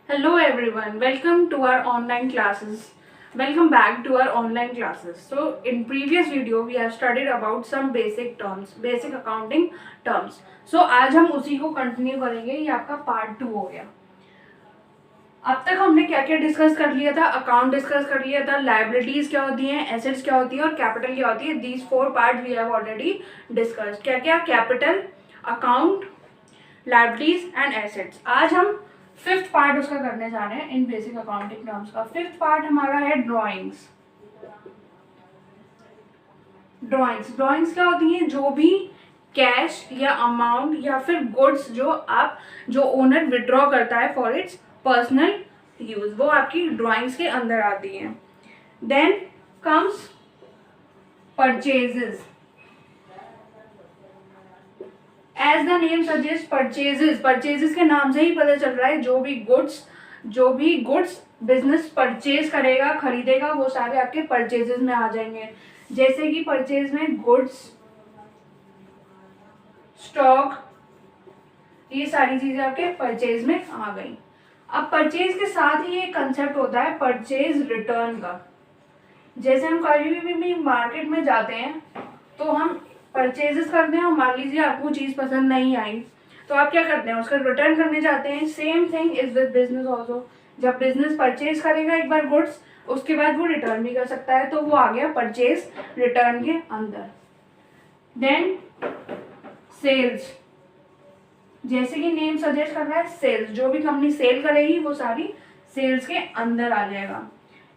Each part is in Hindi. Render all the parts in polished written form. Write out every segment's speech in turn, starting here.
Hello everyone, welcome to our online classes. Welcome back to our online classes. So in previous video we have studied about some basic terms, basic accounting terms. So आज हम उसी को कंटिन्यू करेंगे, ये आपका पार्ट 2 हो गया। अब तक हमने क्या क्या डिस्कस कर लिया था, अकाउंट डिस्कस कर लिया था, लाइबिलिटीज क्या होती हैं, एसेट्स क्या होती है और कैपिटल क्या होती है। These 4 part we have already discussed. क्या क्या, capital, account, liabilities and assets. आज हम 5th पार्ट उसका करने जा रहे हैं इन बेसिक अकाउंटिंग टर्म्स का। 5th पार्ट हमारा है ड्राइंग्स। ड्राइंग्स क्या होती हैं? जो भी कैश या अमाउंट या फिर गुड्स जो ओनर विड्रॉ करता है फॉर इट्स पर्सनल यूज, वो आपकी ड्राइंग्स के अंदर आती हैं। Then comes purchases. As the name suggest, purchases के नाम से ही पता चल रहा है जो भी गुड्स बिजनेस परचेज करेगा, खरीदेगा, वो सारे आपके परचेजेस में आ जाएंगे। जैसे कि परचेज में गुड्स, स्टॉक, ये सारी चीजें आपके परचेज में आ गई। अब परचेज के साथ ही एक कंसेप्ट होता है परचेज रिटर्न का। जैसे हम कभी भी मार्केट में जाते हैं तो हम परचेजेस करते हैं और मान लीजिए आपको चीज़ पसंद नहीं आई तो आप क्या करते हैं, उसका रिटर्न करने जाते हैं। Same thing is with business also. जब बिजनेस परचेज करेगा एक बार गुड्स, उसके बाद वो रिटर्न भी कर सकता है, तो वो आ गया परचेज रिटर्न के अंदर। देन सेल्स, जैसे कि नेम सजेस्ट कर रहा है सेल्स, जो भी कंपनी सेल करेगी वो सारी सेल्स के अंदर आ जाएगा।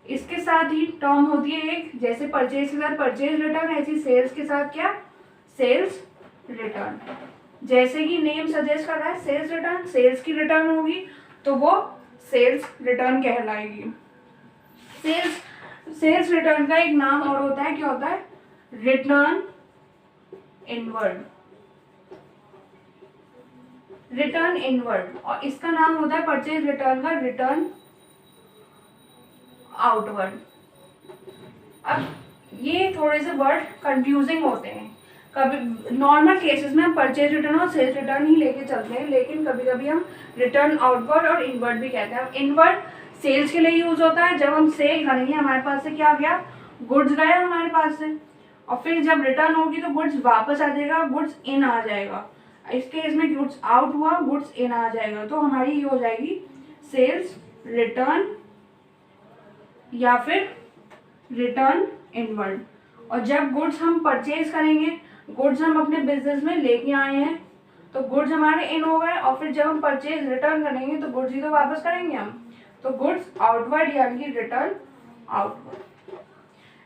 इसके साथ ही टर्म होती है एक, जैसे परचेज के साथ परचेज रिटर्न, ऐसी सेल्स के साथ क्या, सेल्स रिटर्न। जैसे कि नेम सजेस्ट कर रहा है सेल्स रिटर्न, सेल्स की रिटर्न होगी तो वो सेल्स रिटर्न कहलाएगी। सेल्स रिटर्न का एक नाम और होता है, क्या होता है, रिटर्न इनवर्ड। रिटर्न इनवर्ड, और इसका नाम होता है परचेज रिटर्न का रिटर्न आउटवर्ड। अब ये थोड़े से वर्ड कंफ्यूजिंग होते हैं। कभी नॉर्मल केसेस में हम परचेज रिटर्न और सेल्स रिटर्न ही लेके चलते हैं, लेकिन कभी कभी हम रिटर्न आउटवर्ड और इनवर्ड भी कहते हैं। इनवर्ड सेल्स के लिए यूज होता है, जब हम सेल करेंगे हमारे पास से क्या गया, गुड्स गया हमारे पास से, और फिर जब रिटर्न होगी तो गुड्स वापस आ जाएगा, गुड्स इन आ जाएगा। इस केस में गुड्स आउट हुआ, गुड्स इन आ जाएगा, तो हमारी ये हो जाएगी सेल्स रिटर्न या फिर रिटर्न इनवर्ड। और जब गुड्स हम परचेज करेंगे, गुड्स हम अपने बिजनेस में लेके आए हैं तो गुड्स हमारे इन हो गए, और फिर जब हम परचेज रिटर्न करेंगे तो गुड्स ही तो वापस करेंगे हम, तो गुड्स आउटवर्ड यानी कि रिटर्न आउटवर्ड।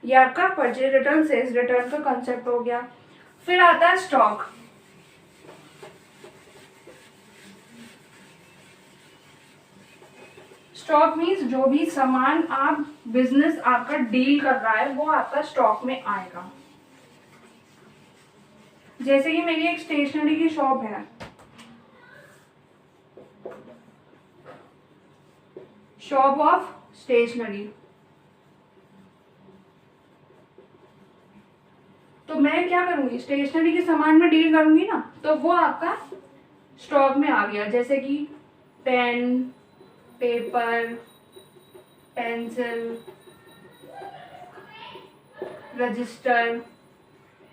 ये आपका परचेज रिटर्न सेल्स रिटर्न का कंसेप्ट हो गया। फिर आता है स्टॉक। स्टॉक मीन्स जो भी सामान आप बिजनेस आपका डील कर रहा है वो आपका स्टॉक में आएगा। जैसे कि मेरी एक स्टेशनरी की शॉप है, शॉप ऑफ स्टेशनरी, तो मैं क्या करूंगी, स्टेशनरी के सामान में डील करूंगी ना, तो वो आपका स्टॉक में आ गया। जैसे कि पेन, पेपर, पेंसिल, रजिस्टर,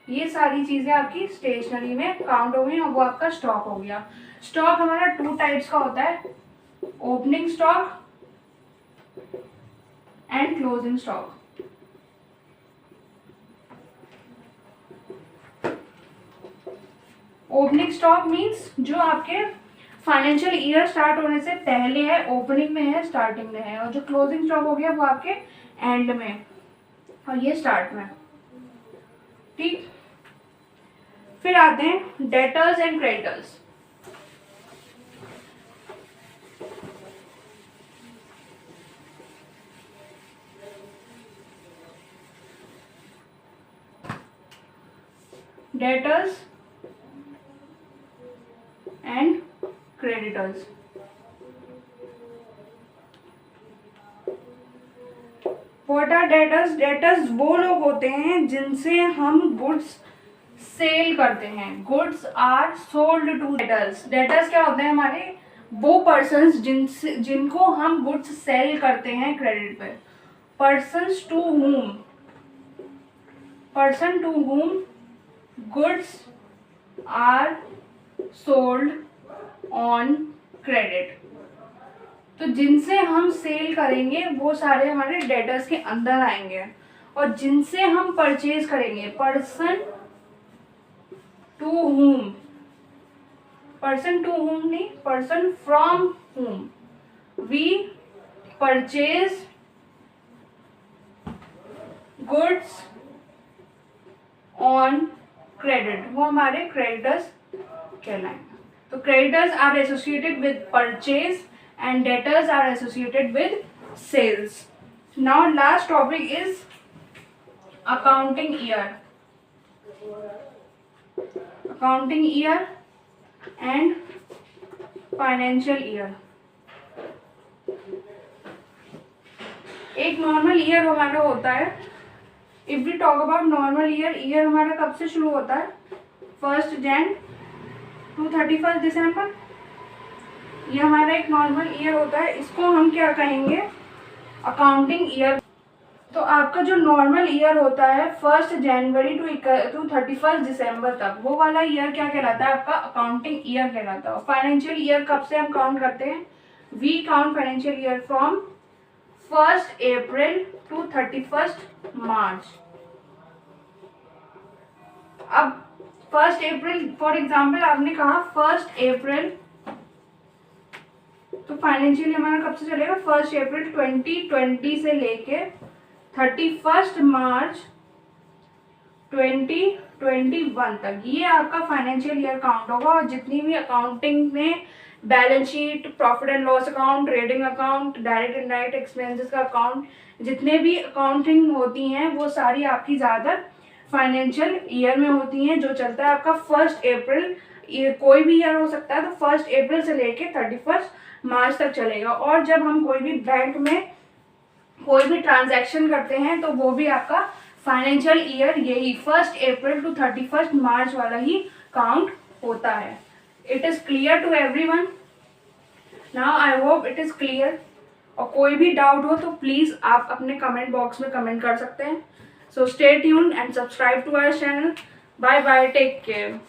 ये सारी चीजें आपकी स्टेशनरी में काउंट हो गई और वो आपका स्टॉक हो गया। स्टॉक हमारा 2 टाइप्स का होता है, opening stock and closing stock. Opening stock means जो आपके फाइनेंशियल ईयर स्टार्ट होने से पहले है, ओपनिंग में है, स्टार्टिंग में है, और जो क्लोजिंग स्टॉक हो गया वो आपके एंड में और ये स्टार्ट में। ठीक, फिर आते हैं debtors and creditors. Debtors and creditors. What are debtors? Debtors वो लोग होते हैं जिनसे हम गुड्स सेल करते हैं। Goods are sold to debtors. Debtors क्या होते हैं हमारे वो पर्सन्स जिनको हम गुड्स सेल करते हैं क्रेडिट पे, person to whom goods are sold on credit। तो जिनसे हम सेल करेंगे वो सारे हमारे डेटर्स के अंदर आएंगे, और जिनसे हम परचेज करेंगे, पर्सन टू whom नहीं, person from whom we purchase goods on credit, वो हमारे क्रेडिटर्स कहलाएंगे। तो creditors are associated with purchase and debtors are associated with sales. Now last topic is accounting year and financial year। एक नॉर्मल ईयर हमारा होता है, if we talk about normal year हमारा कब से शुरू होता है, 1 Jan to 31 December, ये हमारा एक नॉर्मल ईयर होता है। इसको हम क्या कहेंगे, अकाउंटिंग ईयर। तो आपका जो नॉर्मल ईयर होता है 1 जनवरी टू 31 दिसंबर तक, वो वाला ईयर क्या कहलाता है, आपका अकाउंटिंग ईयर कहलाता है। फाइनेंशियल ईयर कब से हम काउंट करते हैं, we count financial year from 1 April to 31 March. अब 1 अप्रैल फॉर एग्जाम्पल आपने कहा 1 अप्रैल, तो फाइनेंशियल हमारा कब से चलेगा, 1 अप्रैल 2020 से लेके 31 मार्च 2021 तक, ये आपका फाइनेंशियल ईयर काउंट होगा। और जितनी भी अकाउंटिंग में balance sheet, profit and loss account, trading account, direct indirect expenses का अकाउंट, जितने भी अकाउंटिंग होती हैं वो सारी आपकी ज़्यादातर फाइनेंशियल ईयर में होती हैं, जो चलता है आपका 1 अप्रैल, ये कोई भी ईयर हो सकता है, तो 1 अप्रैल से लेके 31 मार्च तक चलेगा। और जब हम कोई भी बैंक में कोई भी ट्रांजैक्शन करते हैं तो वो भी आपका फाइनेंशियल ईयर यही 1 अप्रैल टू 31 मार्च वाला ही काउंट होता है। It is clear to everyone? Now I hope it is clear. और कोई भी डाउट हो तो प्लीज़ आप अपने कमेंट बॉक्स में कमेंट कर सकते हैं। So stay tuned and subscribe to our channel. Bye bye, take care.